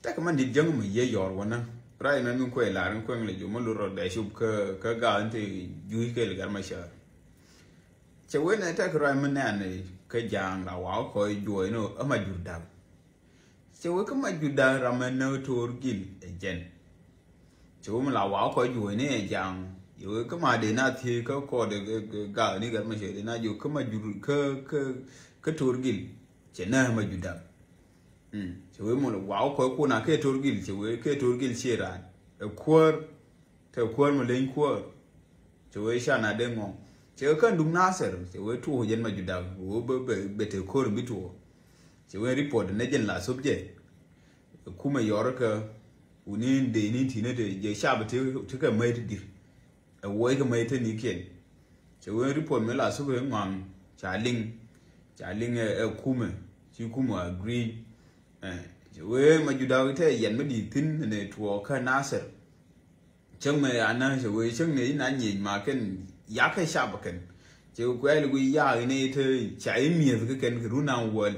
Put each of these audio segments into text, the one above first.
ta ka man di jang ma ye yor wana rai na min ko la ran ko le ju mo lu ro da shub ka ga ante ju ke le gar ma sha che we na ta ka rai man na ne ka jang la wa ko ju no ama ju da che we ka ma ju da ra ma no tor gil e jen che we ma la wa ko ju ne jang yo ka ma de na thi ka ko de ga ni gar ma sha de na ju ka ma ju ka tor gil che na ma ju da che we mo wow ko na ke torgil che we ke torgil chira e kwor te kwor mo len kwor che we sha na de ngo che ka ndum naser che we tu jen ma juda wo be te kwor bi tu che we report ne jen la subje kuma yor ka uni de ni ti ne de je sha ba te ka mai dir e wo ka mai te ni ken che we report me la su be ngam cha ling e kuma chi kuma agree we ma juda te yen ma di tin ne tuo ka naser chang me ana je we chang ne na nyin ma ken ya ka sha ba ken je ko ai lu ya ne te chai mi ke ken ru na wol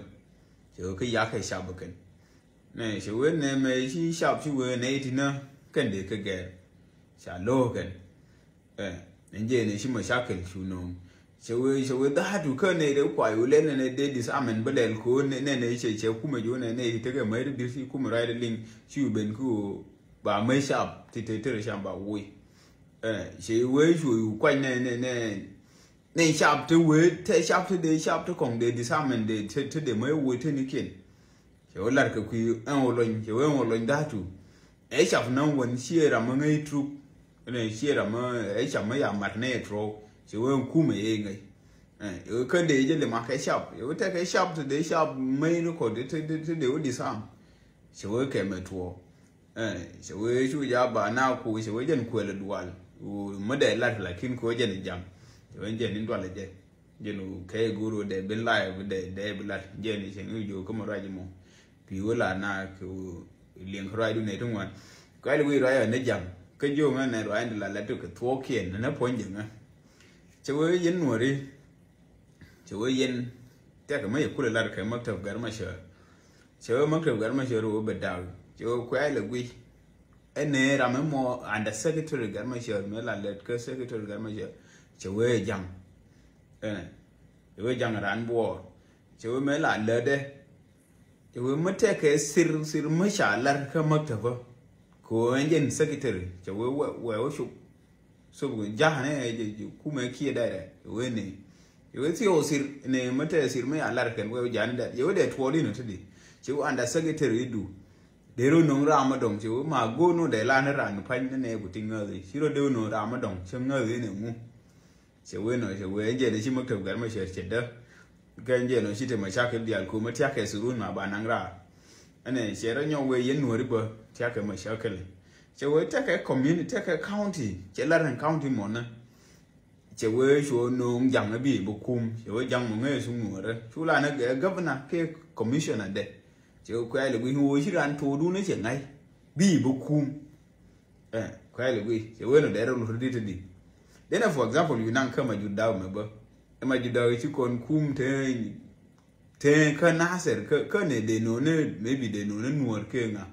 je ka ya ka sha ba ken ne je we ne me shi sha chi we ne ti na ken de ka ge sha lo ken nje ne shi ma sha ken shu no che we da du ka ne de kwa yo le ne de dis amen belel ko ne che kuma jo ne te ga mai de si kuma rai de ling shi ben ku ba mai sharp ti te sham ba we che we ju kwa ne sharp te we te sharp te kong de dis amen de te de mai we te ni ken che o lar ka ku an o lon che we o lon da tu e sharp nan won shi ra ma ngai tru ne shi ra ma e sharp ma ya mat ne tro che we kuma ye ngai yo ka de je le ma ka sharp yo te ka sharp te de sharp mai no ko de te de o di sam che we ke me tuo che we ju ya ba na ku che we jen ku le dual u ma de la kin ko jen jam che we jen ni dual je no ke guru de ben live de bla je ni che ni jo ko ma ra ji mo pi wala na ku lien ko ra du ne tung wan ka le wi ra ne jam ka jo nga ne ra la tu ka tuo kien na po jen nga che we yen no ri che we yen ta ka mai kula lar kai maktab garma sha che we maktab garma sha ro be daw che we ko ai le gui ene ra me mo and secretary garma sha me la let ka secretary garma sha che we jang we jang ran bo che we me la le de che we mate ka sir ma sha lar ka maktab ko enjen secretary che we shu so jahane je kuma kiye da we ne yo ti o sir ne mate sir me alar ken we jan da yo de twoli no tidi che anda secretary du de ro no ra ma dong che ma go no de la na ran pan ne bu ting ngai siro de no ra ma dong che ngai ne mu che we no che we je ne shi maktab gar ma she che da gan je no shi te ma sha ke dial ko ma ta ke surun ma ba nan ra ane she ra nyo we yen no ri ba ta ke ma sha ke che we ta ke community ta ke county che la ran county mo na che we sho no jang na bi bu kum che we jang mo ngai su mu re chu la na governor ke commissioner de che ko ai le wi ho shi ran to du ne che ngai bi bu kum ko ai le wi che we no de ro lu di di then for example you nan kama ju daw me ba ma ju daw chi kon kum te ka naser ka ne de no ne maybe de no ne nuor ke nga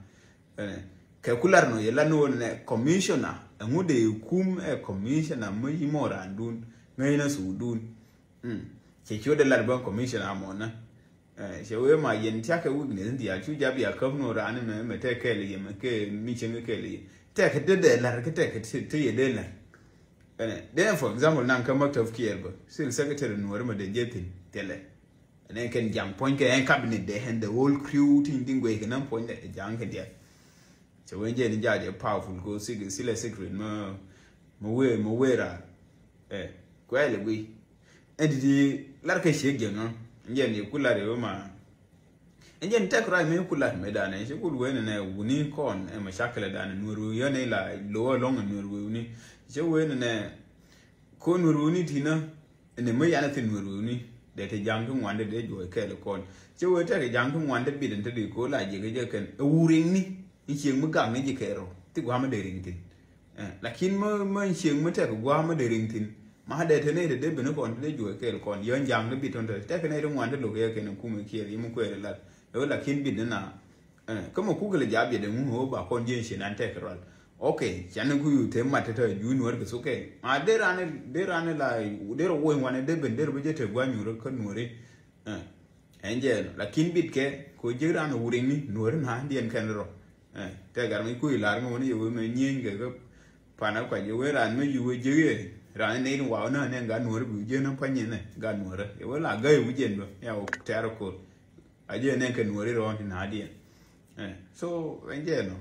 ke kular no yela no ne commissioner ngude kum commissioner mo yimora ndun ngai na sudun che chode lar ban commissioner mo na che we ma yen tia ke wugne ndi ya chu ja bia kavno ran me te ke le me ke mi chenge ke le te ke de lar ke te ye de lar then for example nan ka maktab kier ba sil secretary no ma de jetin tele ne ken jam point ke en cabinet de and the whole crew tin dingwe ke nan point de jang ke dia che we je ni jaje powerful go sile secret ma we ra ko ele gui endidi lar ke she genga nje ni kula re ma nje ni takra me kula me da na she kul we ne wuni kon e ma shakala da na nuru yo ne la lo long nuru ni she we ne ko nuru ni tina ne me yana tin nuru ni de te jangtu wande de jo ke le kon che we te jangtu wande bi den te ko la je ke je ken wuring ni chieng mu gang ni je kero ti gwa ma de ring tin lakin ma chieng mu te gwa ma de ring tin ma de te ne de be no kon de jo ke kon yon jang ne bi ton te ke ne ro wan de lo ke ne ku me kier yi mu ko la lakin bi na Como Google Jabby the moon ba conjunction and take roll. Okay, Chanaku te matata, you know it's okay. They run like they're going one and they've been there with one you couldn't worry. Angel, like in bit care, could you run a wooding, nor in handy and canero. Take a me cool largo when you will mean up. Panaka, you were and me you were jay. Run in one and got more with Jen Panyan, got more. You will like go with Jen, terror code. I didn't can worry on in idea. So, Angel.